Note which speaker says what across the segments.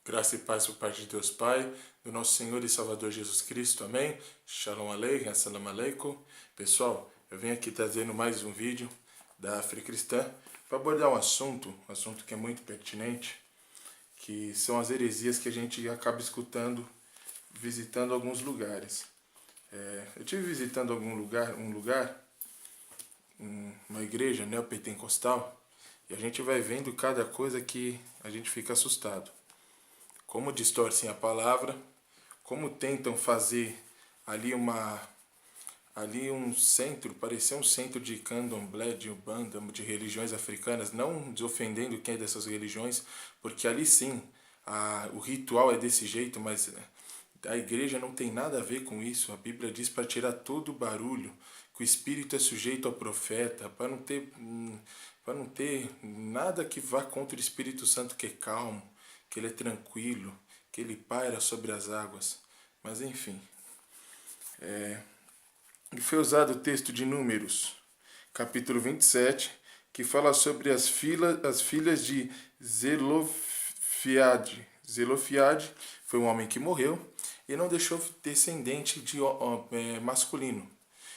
Speaker 1: Graça e paz por parte de Deus Pai, do nosso Senhor e Salvador Jesus Cristo, amém? Shalom Aleichem, Assalamu Alaikum. Pessoal, eu venho aqui trazendo mais um vídeo da África Cristã para abordar um assunto que é muito pertinente, que são as heresias que a gente acaba escutando, visitando alguns lugares. Eu estive visitando uma igreja neopentecostal, e a gente vai vendo cada coisa que a gente fica assustado. Como distorcem a palavra, como tentam fazer ali um centro, parecer um centro de candomblé, de umbanda, de religiões africanas, não desofendendo quem é dessas religiões, porque ali sim, o ritual é desse jeito, mas a igreja não tem nada a ver com isso. A Bíblia diz para tirar todo o barulho, que o espírito é sujeito ao profeta, para não ter nada que vá contra o Espírito Santo, que é calmo, que ele é tranquilo, que ele paira sobre as águas. Mas enfim, foi usado o texto de Números, capítulo 27, que fala sobre as filhas de Zelofiade. Zelofiade foi um homem que morreu e não deixou descendente masculino.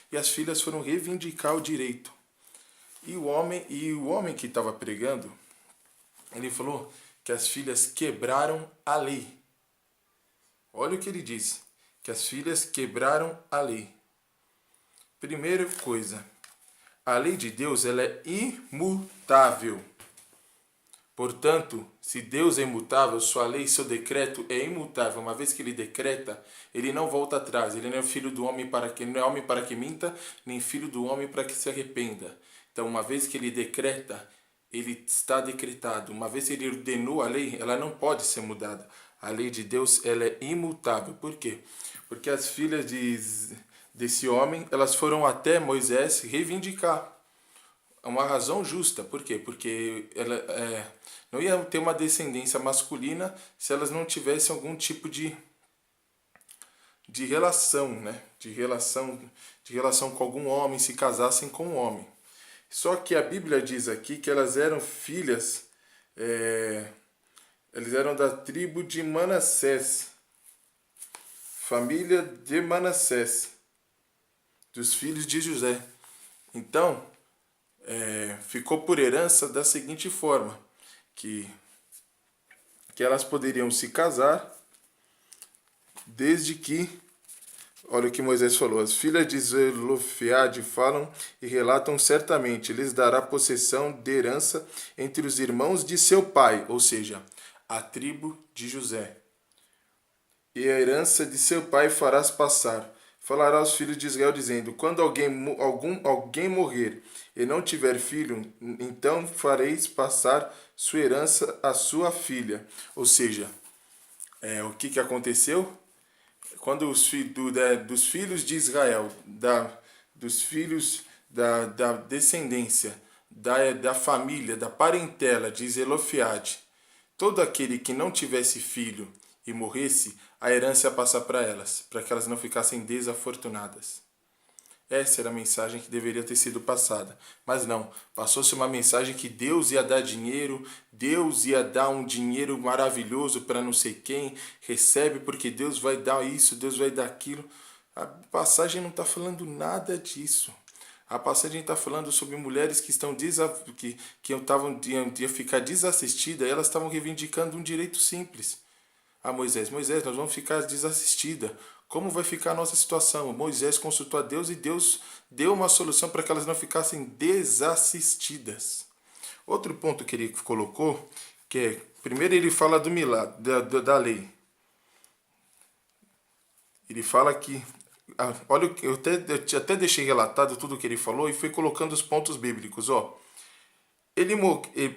Speaker 1: E as filhas foram reivindicar o direito. E o homem que estava pregando, ele falou que as filhas quebraram a lei. Olha o que ele disse, que as filhas quebraram a lei. Primeira coisa, a lei de Deus ela é imutável. Portanto, se Deus é imutável, sua lei, seu decreto é imutável. Uma vez que ele decreta, ele não volta atrás. Ele não é filho do homem não é homem para que minta, nem filho do homem para que se arrependa. Então, uma vez que ele decreta, ele está decretado. Uma vez que ele ordenou a lei, ela não pode ser mudada. A lei de Deus ela é imutável. Por quê? Porque as filhas desse homem, elas foram até Moisés reivindicar. É uma razão justa. Por quê? Porque não ia ter uma descendência masculina se elas não tivessem algum tipo de relação, né? De relação com algum homem, se casassem com um homem. Só que a Bíblia diz aqui que elas eram filhas, eles eram da tribo de Manassés, família de Manassés, dos filhos de José. Então, ficou por herança da seguinte forma, que elas poderiam se casar desde que, olha o que Moisés falou, as filhas de Zelofeade falam e relatam certamente, lhes dará possessão de herança entre os irmãos de seu pai, ou seja, a tribo de José. E a herança de seu pai farás passar. Falará aos filhos de Israel, dizendo, quando alguém morrer e não tiver filho, então fareis passar sua herança à sua filha. Ou seja, o que aconteceu? Quando dos filhos de Israel, dos filhos da descendência, da família, da parentela de Zelofiade, todo aquele que não tivesse filho e morresse, a herança ia passar para que elas não ficassem desafortunadas. Essa era a mensagem que deveria ter sido passada. Mas não, passou-se uma mensagem que Deus ia dar dinheiro, Deus ia dar um dinheiro maravilhoso para não sei quem, recebe porque Deus vai dar isso, Deus vai dar aquilo. A passagem não está falando nada disso. A passagem está falando sobre mulheres que estão iam ficar desassistidas, e elas estavam reivindicando um direito simples. Moisés, nós vamos ficar desassistida. Como vai ficar a nossa situação? Moisés consultou a Deus e Deus deu uma solução para que elas não ficassem desassistidas. Outro ponto que ele colocou, que é, primeiro ele fala do milagre, da lei. Ele fala que, olha, eu até deixei relatado tudo o que ele falou e fui colocando os pontos bíblicos.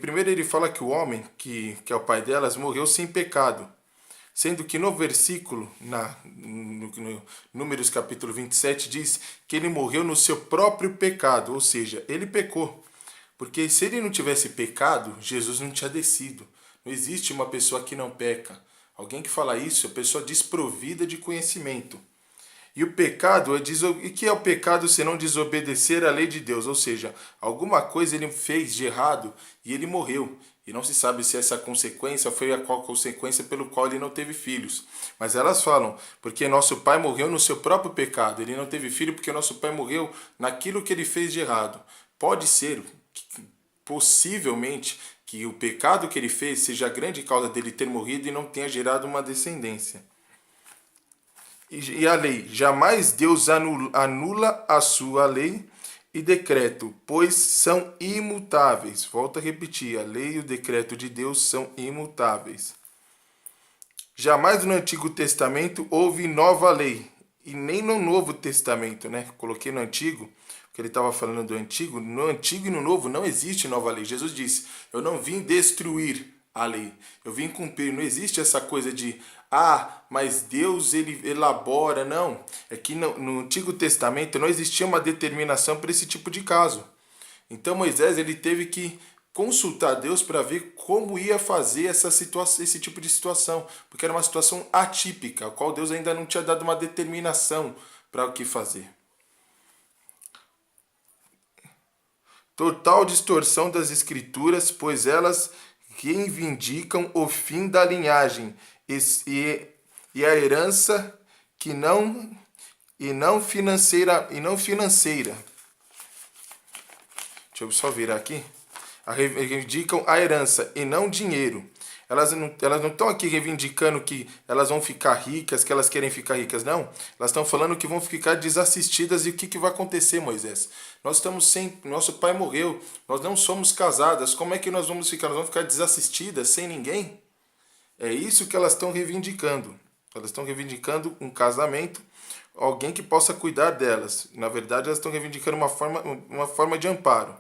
Speaker 1: Primeiro ele fala que o homem, que é o pai delas, morreu sem pecado. Sendo que no versículo, no Números capítulo 27, diz que ele morreu no seu próprio pecado, ou seja, ele pecou. Porque se ele não tivesse pecado, Jesus não tinha descido. Não existe uma pessoa que não peca. Alguém que fala isso é pessoa desprovida de conhecimento. E o pecado e que é o pecado se não desobedecer à lei de Deus? Ou seja, alguma coisa ele fez de errado e ele morreu. E não se sabe se essa consequência foi a qual consequência pelo qual ele não teve filhos. Mas elas falam, porque nosso pai morreu no seu próprio pecado. Ele não teve filho porque nosso pai morreu naquilo que ele fez de errado. Pode ser, possivelmente, que o pecado que ele fez seja a grande causa dele ter morrido e não tenha gerado uma descendência. E a lei, jamais Deus anula a sua lei e decreto, pois são imutáveis. Volto a repetir, a lei e o decreto de Deus são imutáveis. Jamais no Antigo Testamento houve nova lei, e nem no Novo Testamento, né? Coloquei no Antigo, porque ele estava falando do Antigo. No Antigo e no Novo não existe nova lei. Jesus disse, eu não vim destruir a lei, eu vim cumprir. Não existe essa coisa de, mas Deus ele elabora. Não, é que no Antigo Testamento não existia uma determinação para esse tipo de caso. Então Moisés ele teve que consultar Deus para ver como ia fazer esse tipo de situação, porque era uma situação atípica, a qual Deus ainda não tinha dado uma determinação para o que fazer. Total distorção das escrituras, pois elas reivindicam o fim da linhagem e a herança que não financeira. Deixa eu só virar aqui. Reivindicam a herança e não dinheiro. Elas não estão aqui reivindicando que elas vão ficar ricas, que elas querem ficar ricas, não. Elas estão falando que vão ficar desassistidas. E o que vai acontecer, Moisés? Nós estamos sem... Nosso pai morreu, nós não somos casadas. Como é que nós vamos ficar? Nós vamos ficar desassistidas, sem ninguém? É isso que elas estão reivindicando. Elas estão reivindicando um casamento, alguém que possa cuidar delas. Na verdade, elas estão reivindicando uma forma de amparo.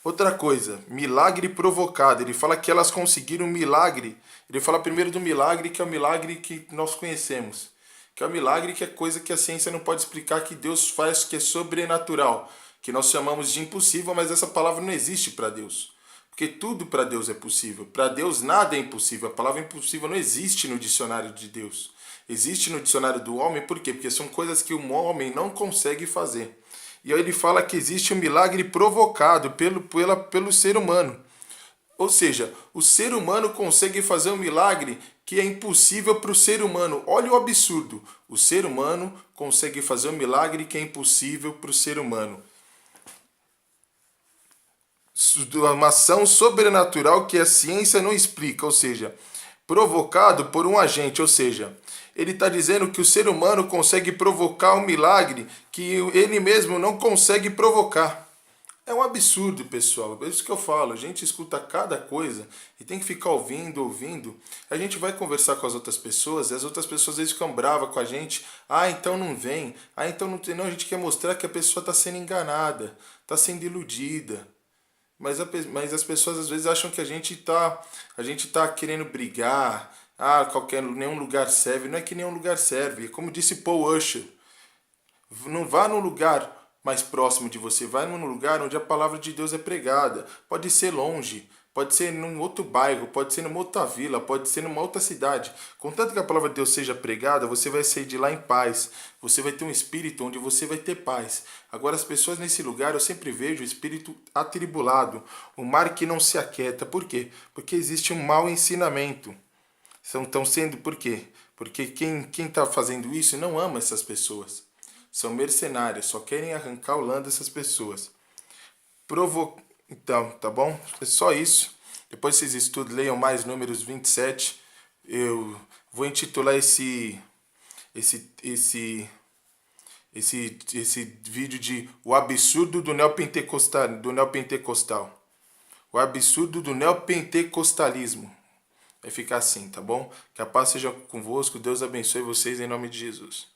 Speaker 1: Outra coisa, milagre provocado. Ele fala que elas conseguiram um milagre. Ele fala primeiro do milagre, que é o milagre que nós conhecemos. Que é o milagre que é coisa que a ciência não pode explicar, que Deus faz, que é sobrenatural. Que nós chamamos de impossível, mas essa palavra não existe para Deus. Porque tudo para Deus é possível. Para Deus nada é impossível. A palavra impossível não existe no dicionário de Deus. Existe no dicionário do homem, por quê? Porque são coisas que um homem não consegue fazer. E aí ele fala que existe um milagre provocado pelo ser humano. Ou seja, o ser humano consegue fazer um milagre que é impossível para o ser humano. Olha o absurdo. O ser humano consegue fazer um milagre que é impossível para o ser humano. Uma ação sobrenatural que a ciência não explica, ou seja, provocado por um agente, ou seja, ele está dizendo que o ser humano consegue provocar um milagre que ele mesmo não consegue provocar. É um absurdo, pessoal. É isso que eu falo. A gente escuta cada coisa e tem que ficar ouvindo. A gente vai conversar com as outras pessoas e as outras pessoas às vezes ficam bravas com a gente. Então não vem. Então não tem. Não, a gente quer mostrar que a pessoa está sendo enganada, está sendo iludida. Mas as pessoas às vezes acham que a gente tá querendo brigar. Nenhum lugar serve. Não é que nenhum lugar serve. Como disse Paul Usher, não vá num lugar mais próximo de você, vai num lugar onde a palavra de Deus é pregada. Pode ser longe, pode ser num outro bairro, pode ser numa outra vila, pode ser numa outra cidade. Contanto que a palavra de Deus seja pregada, você vai sair de lá em paz. Você vai ter um espírito onde você vai ter paz. Agora as pessoas nesse lugar, eu sempre vejo o espírito atribulado, o mar que não se aquieta. Por quê? Porque existe um mau ensinamento. Estão sendo por quê? Porque quem está fazendo isso não ama essas pessoas. São mercenários, só querem arrancar o lã dessas pessoas. Então, tá bom? É só isso. Depois vocês estudam, leiam mais Números 27. Eu vou intitular esse vídeo de O Absurdo do Neopentecostal. O absurdo do neopentecostalismo. Vai ficar assim, tá bom? Que a paz seja convosco, Deus abençoe vocês em nome de Jesus.